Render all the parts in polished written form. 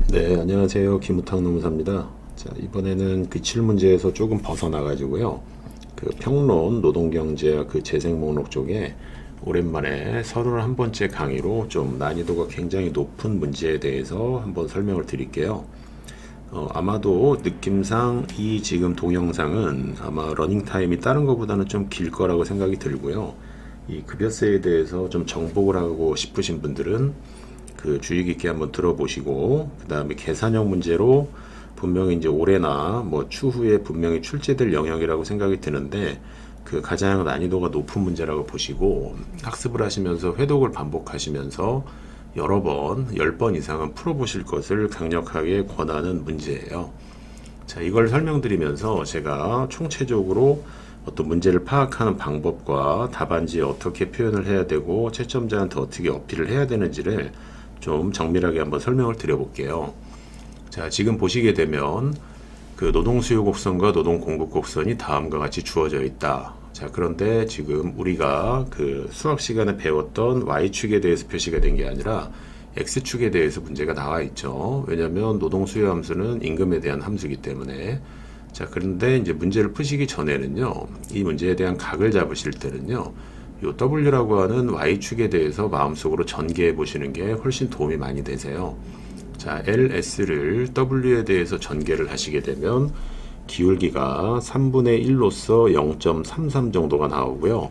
네, 안녕하세요. 김우탁 노무사입니다. 자, 이번에는 기출 문제에서 조금 벗어나가지고요. 그 평론, 노동경제와 그 재생 목록 쪽에 오랜만에 31번째 강의로 좀 난이도가 굉장히 높은 문제에 대해서 한번 설명을 드릴게요. 아마도 느낌상 이 지금 동영상은 아마 러닝타임이 다른 것보다는 좀 길 거라고 생각이 들고요. 이 급여세에 대해서 좀 정복을 하고 싶으신 분들은 그 주의 깊게 한번 들어보시고, 그 다음에 계산형 문제로 분명히 이제 올해나 뭐 추후에 분명히 출제될 영역이라고 생각이 드는데, 그 가장 난이도가 높은 문제라고 보시고 학습을 하시면서 회독을 반복하시면서 여러 번, 10번 이상은 풀어보실 것을 강력하게 권하는 문제예요. 자, 이걸 설명드리면서 제가 총체적으로 어떤 문제를 파악하는 방법과 답안지에 어떻게 표현을 해야 되고 채점자한테 어떻게 어필을 해야 되는지를 좀 정밀하게 한번 설명을 드려볼게요. 자, 지금 보시게 되면 그 노동 수요 곡선과 노동 공급 곡선이 다음과 같이 주어져 있다. 자, 그런데 지금 우리가 그 수학 시간에 배웠던 Y축에 대해서 표시가 된 게 아니라 X축에 대해서 문제가 나와 있죠. 왜냐하면 노동 수요 함수는 임금에 대한 함수이기 때문에. 자, 그런데 이제 문제를 푸시기 전에는요, 이 문제에 대한 각을 잡으실 때는요, 요 W라고 하는 Y축에 대해서 마음속으로 전개해 보시는 게 훨씬 도움이 많이 되세요. 자, LS를 W에 대해서 전개를 하시게 되면 기울기가 3분의 1로서 0.33 정도가 나오고요.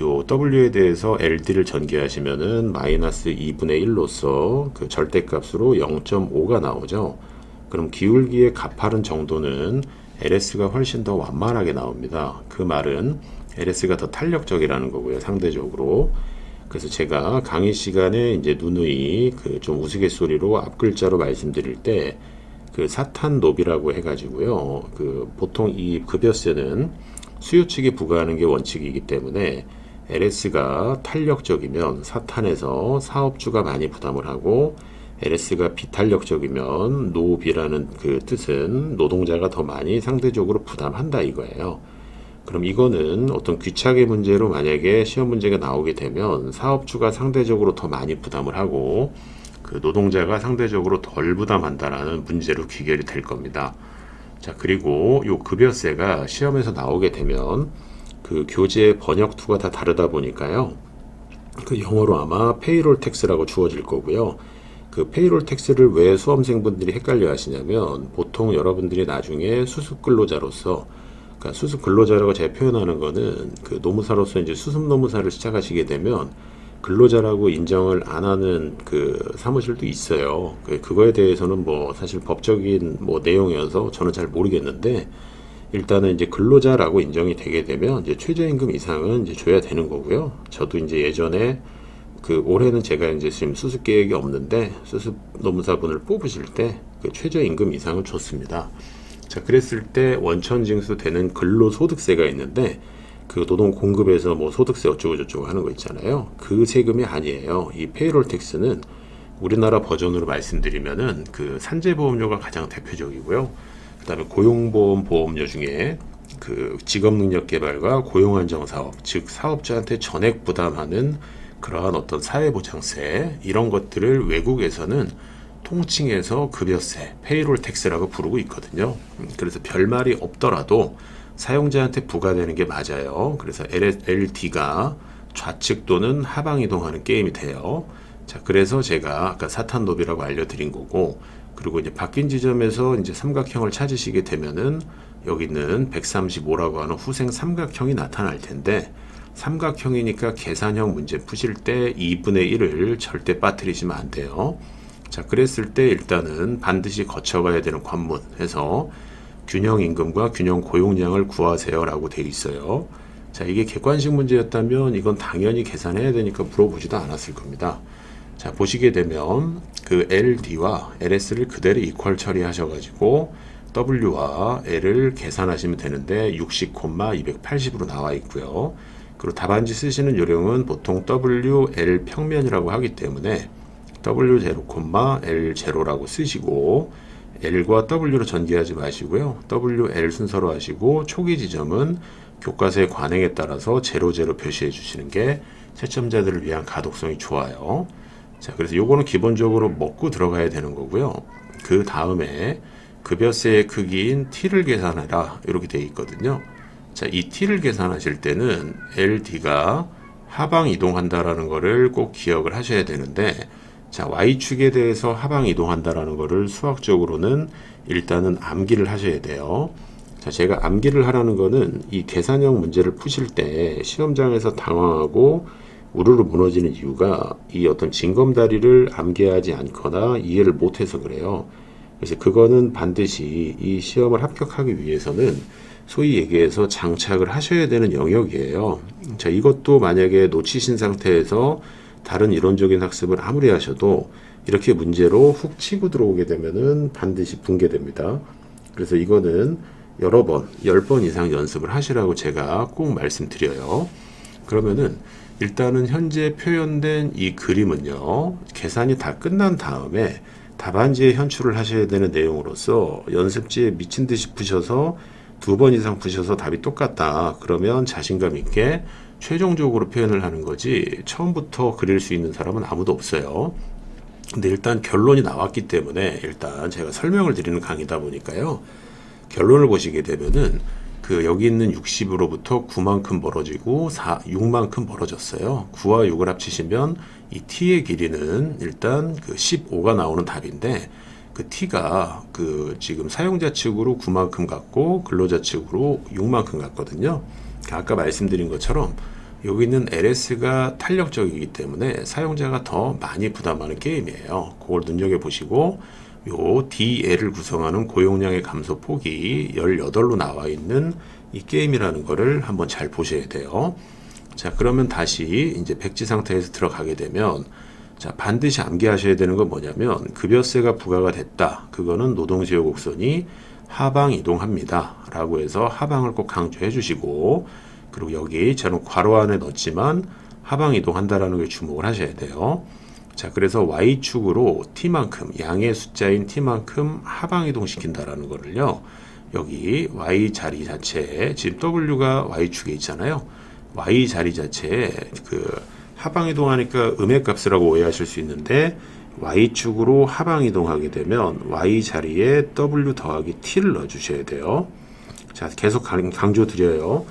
요 W에 대해서 LD를 전개하시면은 마이너스 2분의 1로서 그 절대값으로 0.5가 나오죠. 그럼 기울기의 가파른 정도는 LS가 훨씬 더 완만하게 나옵니다. 그 말은 LS가 더 탄력적이라는 거고요, 상대적으로. 그래서 제가 강의 시간에 이제 누누이 그 좀 우스갯소리로 앞글자로 말씀드릴 때 그 사탄노비라고 해가지고요. 그 보통 이 급여세는 수요 측에 부과하는 게 원칙이기 때문에 LS가 탄력적이면 사탄에서 사업주가 많이 부담을 하고, LS가 비탄력적이면 노비라는 그 뜻은 노동자가 더 많이 상대적으로 부담한다 이거예요. 그럼 이거는 어떤 귀착의 문제로 만약에 시험 문제가 나오게 되면 사업주가 상대적으로 더 많이 부담을 하고 그 노동자가 상대적으로 덜 부담한다라는 문제로 귀결이 될 겁니다. 자, 그리고 요 급여세가 시험에서 나오게 되면 그 교재 번역투가 다 다르다 보니까요. 그 영어로 아마 페이롤 텍스라고 주어질 거고요. 그 페이롤 텍스를 왜 수험생분들이 헷갈려 하시냐면, 보통 여러분들이 나중에 수습 근로자로서, 그러니까 수습 근로자라고 제가 표현하는 거는 그 노무사로서 이제 수습 노무사를 시작하시게 되면 근로자라고 인정을 안 하는 그 사무실도 있어요. 그거에 대해서는 뭐 사실 법적인 뭐 내용이어서 저는 잘 모르겠는데, 일단은 이제 근로자라고 인정이 되게 되면 이제 최저임금 이상은 이제 줘야 되는 거고요. 저도 이제 예전에 그 올해는 제가 이제 지금 수습 계획이 없는데 수습 노무사분을 뽑으실 때 그 최저임금 이상을 줬습니다. 자, 그랬을 때 원천징수 되는 근로소득세가 있는데, 그 노동 공급에서 뭐 소득세 어쩌고 저쩌고 하는 거 있잖아요. 그 세금이 아니에요. 이 페이롤 텍스는 우리나라 버전으로 말씀드리면은 그 산재보험료가 가장 대표적이고요. 그 다음에 고용보험 보험료 중에 그 직업능력개발과 고용안정사업, 즉 사업자한테 전액 부담하는 그러한 어떤 사회보장세, 이런 것들을 외국에서는 통칭해서 급여세, 페이롤 텍스라고 부르고 있거든요. 그래서 별말이 없더라도 사용자한테 부과되는 게 맞아요. 그래서 LD가 좌측 또는 하방 이동하는 게임이 돼요. 자, 그래서 제가 아까 사탄노비라고 알려드린 거고, 그리고 이제 바뀐 지점에서 이제 삼각형을 찾으시게 되면은 여기는 135라고 하는 후생 삼각형이 나타날 텐데, 삼각형이니까 계산형 문제 푸실 때 2분의 1을 절대 빠뜨리시면 안 돼요. 자, 그랬을 때 일단은 반드시 거쳐가야 되는 관문 해서 균형 임금과 균형 고용량을 구하세요 라고 되어 있어요. 자, 이게 객관식 문제였다면 이건 당연히 계산해야 되니까 물어보지도 않았을 겁니다. 자, 보시게 되면 그 LD와 LS를 그대로 이퀄 처리하셔가지고 W와 L을 계산하시면 되는데 60,280으로 나와 있고요. 그리고 답안지 쓰시는 요령은 보통 W, L 평면이라고 하기 때문에 W0, L0라고 쓰시고 L과 W로 전개하지 마시고요. W, L 순서로 하시고 초기 지점은 교과서의 관행에 따라서 00 표시해 주시는 게 채점자들을 위한 가독성이 좋아요. 자, 그래서 요거는 기본적으로 먹고 들어가야 되는 거고요. 그 다음에 급여세의 크기인 T를 계산해라 이렇게 되어 있거든요. 자, 이 T를 계산하실 때는 LD가 하방 이동한다라는 거를 꼭 기억을 하셔야 되는데, 자, Y축에 대해서 하방 이동한다라는 거를 수학적으로는 일단은 암기를 하셔야 돼요. 자, 제가 암기를 하라는 거는 이 계산형 문제를 푸실 때 시험장에서 당황하고 우르르 무너지는 이유가 이 어떤 징검다리를 암기하지 않거나 이해를 못해서 그래요. 그래서 그거는 반드시 이 시험을 합격하기 위해서는 소위 얘기해서 장착을 하셔야 되는 영역이에요. 자, 이것도 만약에 놓치신 상태에서 다른 이론적인 학습을 아무리 하셔도 이렇게 문제로 훅 치고 들어오게 되면은 반드시 붕괴됩니다. 그래서 이거는 여러 번, 10번 이상 연습을 하시라고 제가 꼭 말씀드려요. 그러면은 일단은 현재 표현된 이 그림은요, 계산이 다 끝난 다음에 답안지에 현출을 하셔야 되는 내용으로서 연습지에 미친 듯이 푸셔서 2번 이상 푸셔서 답이 똑같다. 그러면 자신감 있게 최종적으로 표현을 하는 거지 처음부터 그릴 수 있는 사람은 아무도 없어요. 근데 일단 결론이 나왔기 때문에 일단 제가 설명을 드리는 강의다 보니까요. 결론을 보시게 되면은 그 여기 있는 60으로부터 9만큼 벌어지고 6만큼 벌어졌어요. 9와 6을 합치시면 이 t의 길이는 일단 그 15가 나오는 답인데, 그 t가 그 지금 사용자 측으로 9만큼 갔고 근로자 측으로 6만큼 갔거든요. 아까 말씀드린 것처럼 여기 있는 LS가 탄력적이기 때문에 사용자가 더 많이 부담하는 게임이에요. 그걸 눈여겨보시고 요 DL을 구성하는 고용량의 감소 폭이 18로 나와 있는 이 게임이라는 거를 한번 잘 보셔야 돼요. 자, 그러면 다시 이제 백지 상태에서 들어가게 되면, 자, 반드시 암기하셔야 되는 건 뭐냐면 급여세가 부과가 됐다. 그거는 노동지역 곡선이 하방 이동합니다. 라고 해서 하방을 꼭 강조해 주시고, 그리고 여기 저는 괄호 안에 넣었지만 하방 이동한다라는 걸 주목을 하셔야 돼요. 자, 그래서 Y축으로 T만큼, 양의 숫자인 T만큼 하방 이동시킨다라는 거를요, 여기 Y 자리 자체에, 지금 W가 Y축에 있잖아요. Y 자리 자체에 그 하방 이동하니까 음의 값이라고 오해하실 수 있는데, Y축으로 하방 이동하게 되면 Y 자리에 W 더하기 T를 넣어주셔야 돼요. 자, 계속 강조 드려요.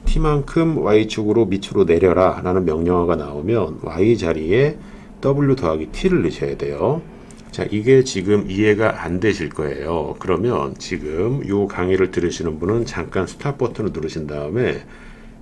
T만큼 Y축으로 밑으로 내려라 라는 명령어가 나오면 Y 자리에 W 더하기 T를 넣으셔야 돼요. 자, 이게 지금 이해가 안 되실 거예요. 그러면 지금 이 강의를 들으시는 분은 잠깐 스탑 버튼을 누르신 다음에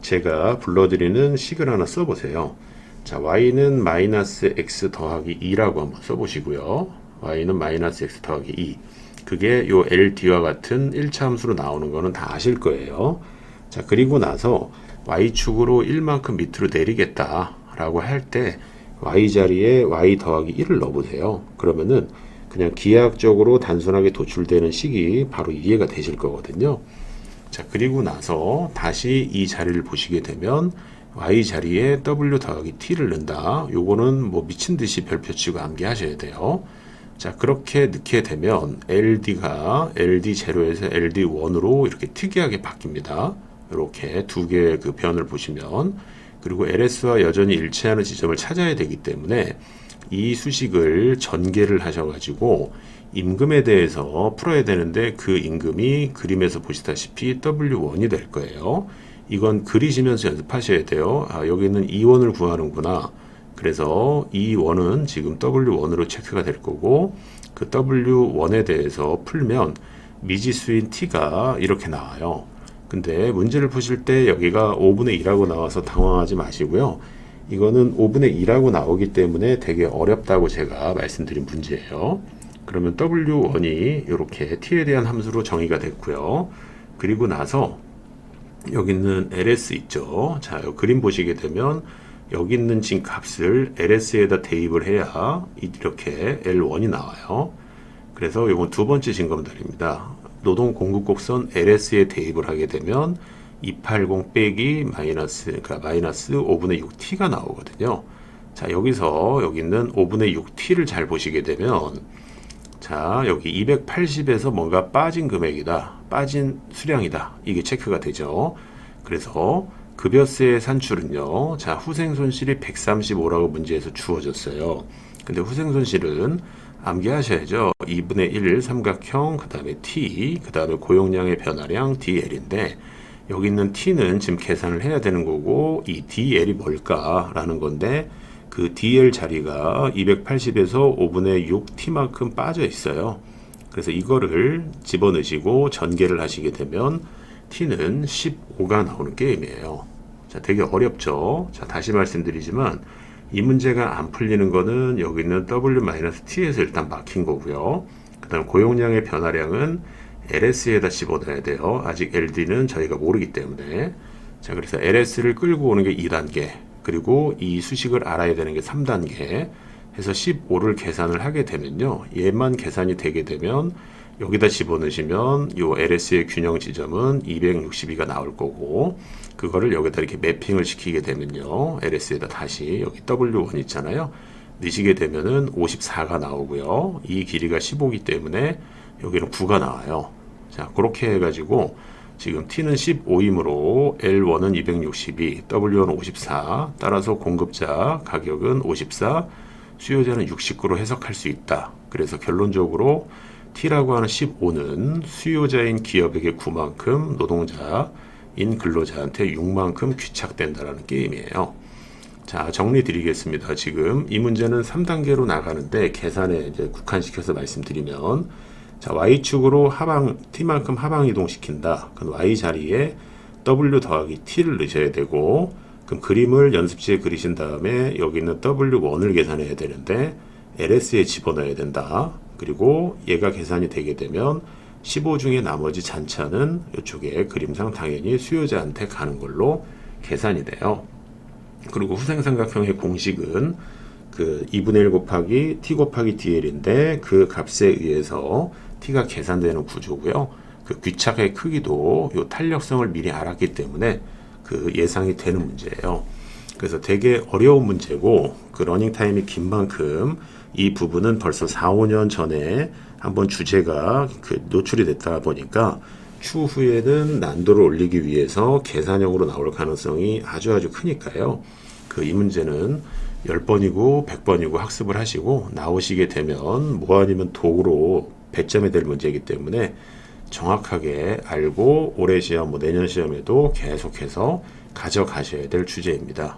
제가 불러드리는 식을 하나 써보세요. 자, Y는 마이너스 X 더하기 2라고 한번 써보시고요. Y는 마이너스 X 더하기 2. 그게 요 LD와 같은 1차 함수로 나오는 거는 다 아실 거예요. 자, 그리고 나서 Y축으로 1만큼 밑으로 내리겠다 라고 할 때 Y 자리에 Y 더하기 1을 넣어보세요. 그러면은 그냥 기하학적으로 단순하게 도출되는 식이 바로 이해가 되실 거거든요. 자, 그리고 나서 다시 이 자리를 보시게 되면 Y 자리에 W 더하기 T를 넣는다. 요거는 뭐 미친 듯이 별표 치고 암기하셔야 돼요. 자, 그렇게 넣게 되면 LD가 LD0에서 LD1으로 이렇게 특이하게 바뀝니다. 이렇게 두 개의 그 변을 보시면, 그리고 LS와 여전히 일치하는 지점을 찾아야 되기 때문에 이 수식을 전개를 하셔가지고 임금에 대해서 풀어야 되는데, 그 임금이 그림에서 보시다시피 W1이 될 거예요. 이건 그리시면서 연습하셔야 돼요. 아, 여기는 E1을 구하는구나. 그래서 E1은 지금 W1으로 체크가 될 거고, 그 W1에 대해서 풀면 미지수인 T가 이렇게 나와요. 근데 문제를 푸실 때 여기가 5분의 2라고 나와서 당황하지 마시고요. 이거는 5분의 2라고 나오기 때문에 되게 어렵다고 제가 말씀드린 문제예요. 그러면 W1이 이렇게 T에 대한 함수로 정의가 됐고요. 그리고 나서 여기 있는 LS 있죠. 자, 이 그림 보시게 되면 여기 있는 진 값을 LS에다 대입을 해야 이렇게 L1이 나와요. 그래서 이건 두 번째 징검다리입니다. 노동 공급 곡선 LS에 대입을 하게 되면 280 빼기 마이너스, 그러니까 마이너스 5분의 6T가 나오거든요. 자, 여기서 여기 있는 5분의 6T를 잘 보시게 되면, 자, 여기 280에서 뭔가 빠진 금액이다, 빠진 수량이다, 이게 체크가 되죠. 그래서 급여세 산출은요, 자, 후생 손실이 135라고 문제에서 주어졌어요. 근데 후생 손실은 암기하셔야죠. 2분의 1 삼각형, 그 다음에 t, 그 다음에 고용량의 변화량 dl인데 여기 있는 t는 지금 계산을 해야 되는 거고 이 dl이 뭘까라는 건데 그 dl 자리가 280에서 5분의 6t만큼 빠져 있어요. 그래서 이거를 집어넣으시고 전개를 하시게 되면 t는 15가 나오는 게임이에요. 자, 되게 어렵죠. 자, 다시 말씀드리지만 이 문제가 안 풀리는 거는 여기 있는 W-T에서 일단 막힌 거고요. 그 다음 고용량의 변화량은 LS에다 집어넣어야 돼요. 아직 LD는 저희가 모르기 때문에. 자, 그래서 LS를 끌고 오는 게 2단계, 그리고 이 수식을 알아야 되는 게 3단계 해서 15를 계산을 하게 되면요. 얘만 계산이 되게 되면 여기다 집어넣으시면 요 LS의 균형 지점은 262가 나올 거고 그거를 여기다 이렇게 매핑을 시키게 되면요. LS에다 다시 여기 W1 있잖아요. 넣으시게 되면은 54가 나오고요. 이 길이가 15이기 때문에 여기는 9가 나와요. 자, 그렇게 해가지고 지금 T는 15이므로 L1은 262, W1은 54, 따라서 공급자 가격은 54, 수요자는 69로 해석할 수 있다. 그래서 결론적으로 T라고 하는 15는 수요자인 기업에게 9만큼, 노동자인 근로자한테 6만큼 귀착된다라는 게임이에요. 자, 정리 드리겠습니다. 지금 이 문제는 3단계로 나가는데 계산에 이제 국한시켜서 말씀드리면 자, Y축으로 하방, T만큼 하방 이동시킨다. 그럼 Y 자리에 W 더하기 T를 넣으셔야 되고, 그럼 그림을 연습지에 그리신 다음에 여기 있는 W1을 계산해야 되는데, LS에 집어넣어야 된다. 그리고 얘가 계산이 되게 되면 15 중에 나머지 잔차는 이쪽에 그림상 당연히 수요자한테 가는 걸로 계산이 돼요. 그리고 후생삼각형의 공식은 그 2분의 1 곱하기 t 곱하기 dl인데 그 값에 의해서 t가 계산되는 구조고요. 그 귀착의 크기도 요 탄력성을 미리 알았기 때문에 그 예상이 되는 문제예요. 그래서 되게 어려운 문제고 그 러닝 타임이 긴 만큼 이 부분은 벌써 4, 5년 전에 한번 주제가 그 노출이 됐다 보니까 추후에는 난도를 올리기 위해서 계산형으로 나올 가능성이 아주 크니까요. 그 이 문제는 10번이고 100번이고 학습을 하시고 나오시게 되면 뭐 아니면 도구로 배점이 될 문제이기 때문에 정확하게 알고 올해 시험, 내년 시험에도 계속해서 가져가셔야 될 주제입니다.